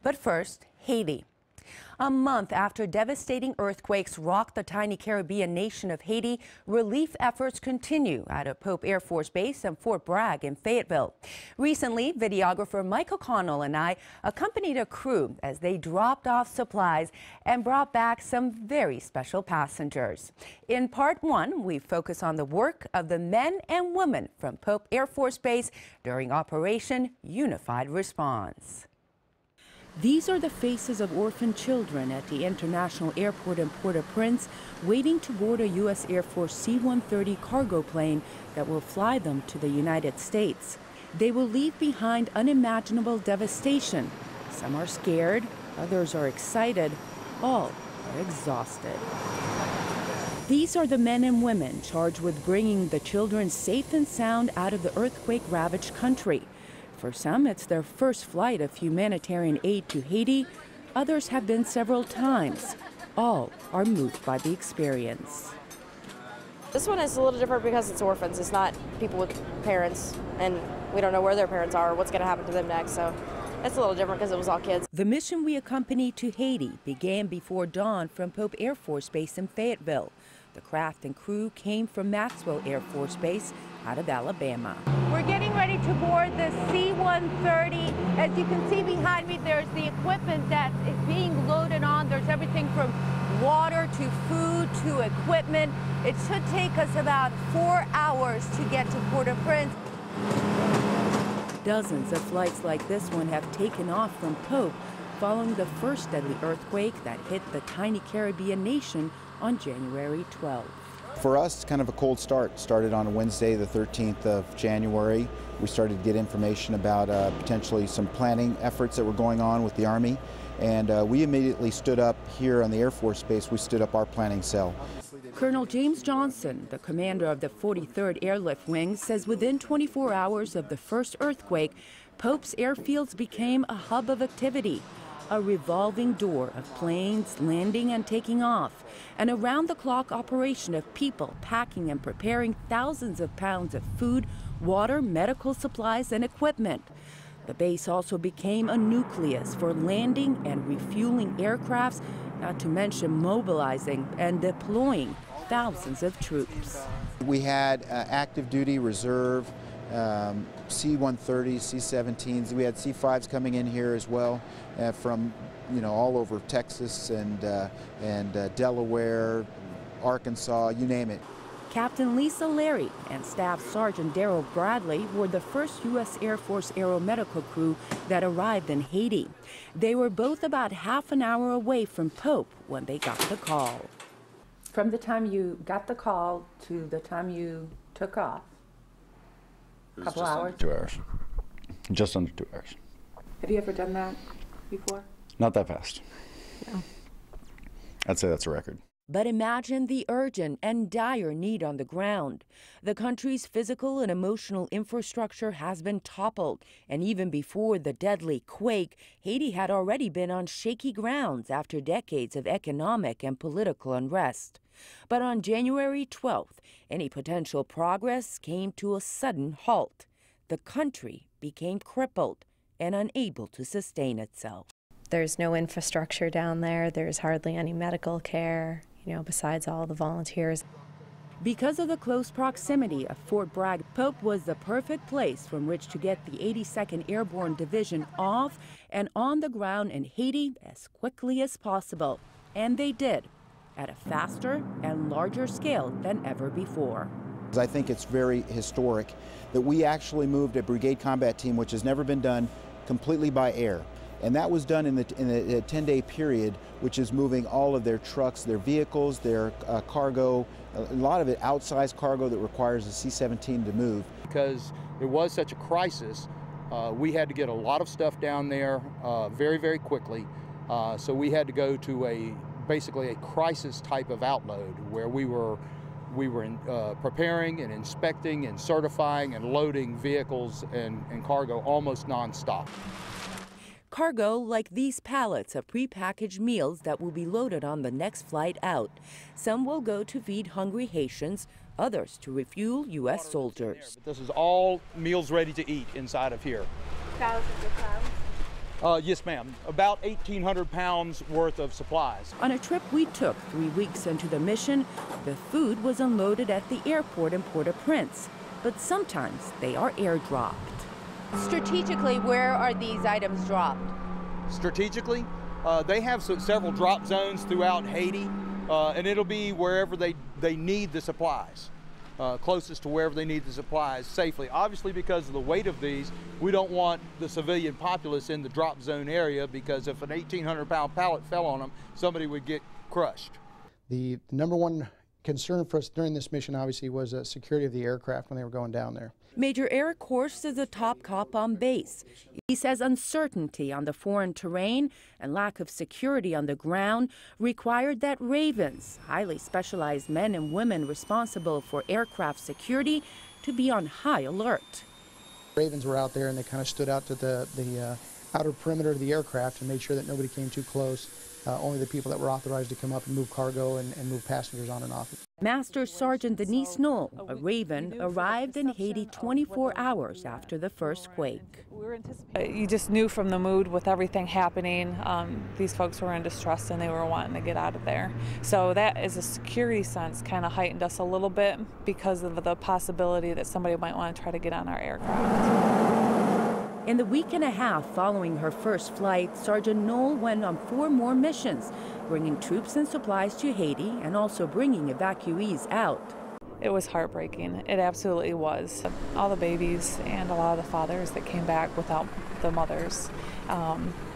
But first, Haiti. A month after devastating earthquakes rocked the tiny Caribbean nation of Haiti, relief efforts continue out of Pope Air Force Base and Fort Bragg in Fayetteville. Recently, videographer Mike O'Connell and I accompanied a crew as they dropped off supplies and brought back some very special passengers. In Part 1, we focus on the work of the men and women from Pope Air Force Base during Operation Unified Response. These are the faces of orphaned children at the International Airport in Port-au-Prince, waiting to board a U.S. Air Force C-130 cargo plane that will fly them to the United States. They will leave behind unimaginable devastation. Some are scared, others are excited, all are exhausted. These are the men and women charged with bringing the children safe and sound out of the earthquake-ravaged country. For some, it's their first flight of humanitarian aid to Haiti. Others have been several times. All are moved by the experience. This one is a little different because it's orphans. It's not people with parents, and we don't know where their parents are or what's going to happen to them next. So it's a little different because it was all kids. The mission we accompanied to Haiti began before dawn from Pope Air Force Base in Fayetteville. The craft and crew came from Maxwell Air Force Base out of Alabama. We're getting ready to board the C-130. As you can see behind me, there's the equipment that is being loaded on. There's everything from water to food to equipment. It should take us about 4 hours to get to Port-au-Prince. Dozens of flights like this one have taken off from Pope following the first deadly earthquake that hit the tiny Caribbean nation on January 12th. For us, it's kind of a cold start. Started on Wednesday, the 13th of January. We started to get information about potentially some planning efforts that were going on with the Army. And we immediately stood up here on the Air Force Base. We stood up our planning cell. Colonel James Johnson, the commander of the 43rd Airlift Wing, says within 24 hours of the first earthquake, Pope's airfields became a hub of activity. A revolving door of planes landing and taking off, an around-the-clock operation of people packing and preparing thousands of pounds of food, water, medical supplies, and equipment. The base also became a nucleus for landing and refueling aircrafts, not to mention mobilizing and deploying thousands of troops. We had active duty reserve, C-130s, C-17s. We had C-5s coming in here as well from all over Texas and Delaware, Arkansas, you name it. Captain Lisa Larry and Staff Sergeant Daryl Bradley were the first U.S. Air Force aeromedical crew that arrived in Haiti. They were both about half an hour away from Pope when they got the call. From the time you got the call to the time you took off, a couple hours? 2 hours. Just under 2 hours. Have you ever done that before? Not that fast. No. I'd say that's a record. But imagine the urgent and dire need on the ground. The country's physical and emotional infrastructure has been toppled, and even before the deadly quake, Haiti had already been on shaky grounds after decades of economic and political unrest. But on January 12th, any potential progress came to a sudden halt. The country became crippled and unable to sustain itself. There's no infrastructure down there. There's hardly any medical care, besides all the volunteers. Because of the close proximity of Fort Bragg, Pope was the perfect place from which to get the 82nd Airborne Division off and on the ground in Haiti as quickly as possible. And they did, at a faster and larger scale than ever before. I think it's very historic that we actually moved a brigade combat team, which has never been done, completely by air. And that was done in a 10-day period, which is moving all of their trucks, their vehicles, their cargo, a lot of it outsized cargo that requires a C-17 to move. Because there was such a crisis, we had to get a lot of stuff down there very, very quickly. So we had to go to basically a crisis type of outload where we were preparing and inspecting and certifying and loading vehicles and cargo almost nonstop. Cargo like these pallets of prepackaged meals that will be loaded on the next flight out. Some will go to feed hungry Haitians, others to refuel U.S. soldiers. This is all meals ready to eat inside of here. Thousands of pounds? Yes, ma'am. About 1,800 pounds worth of supplies. On a trip we took 3 weeks into the mission, the food was unloaded at the airport in Port-au-Prince, but sometimes they are airdropped. Strategically, where are these items dropped? Strategically, they have several drop zones throughout Haiti, and it'll be wherever they need the supplies. Closest to wherever they need the supplies safely. Obviously, because of the weight of these, we don't want the civilian populace in the drop zone area, because if an 1,800-pound pallet fell on them, somebody would get crushed. The number one concern for us during this mission, obviously, was security of the aircraft when they were going down there. Major Eric Horst is a top cop on base. He says uncertainty on the foreign terrain and lack of security on the ground required that Ravens, highly specialized men and women responsible for aircraft security, to be on high alert. Ravens were out there and they kind of stood out to the outer perimeter of the aircraft and made sure that nobody came too close. Only the people that were authorized to come up and move cargo and move passengers on and off. Master Sergeant Denise Knoll, a Raven, arrived in Haiti 24 hours after the first quake. You just knew from the mood with everything happening, these folks were in distress and they were wanting to get out of there. So that, as a security sense, kind of heightened us a little bit because of the possibility that somebody might want to try to get on our aircraft. In the week and a half following her first flight, Sergeant Knoll went on 4 more missions, bringing troops and supplies to Haiti and also bringing evacuees out. It was heartbreaking. It absolutely was. All the babies and a lot of the fathers that came back without the mothers,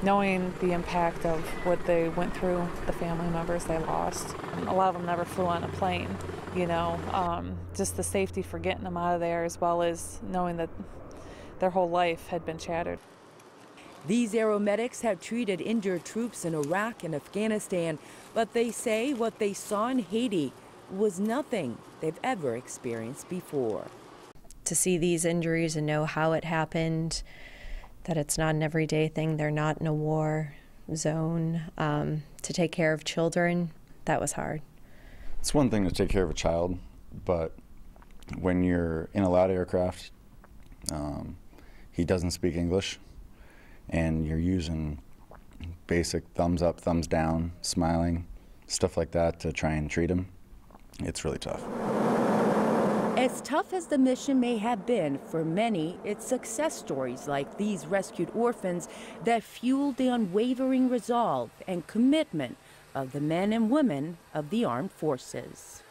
knowing the impact of what they went through, the family members they lost. A lot of them never flew on a plane, you know, just the safety for getting them out of there, as well as knowing that their whole life had been shattered. These aeromedics have treated injured troops in Iraq and Afghanistan, but they say what they saw in Haiti was nothing they've ever experienced before. To see these injuries and know how it happened, that it's not an everyday thing, they're not in a war zone, to take care of children, that was hard. It's one thing to take care of a child, but when you're in a loud aircraft, he doesn't speak English, and you're using basic thumbs up, thumbs down, smiling, stuff like that to try and treat him. It's really tough. As tough as the mission may have been, for many, it's success stories like these rescued orphans that fueled the unwavering resolve and commitment of the men and women of the armed forces.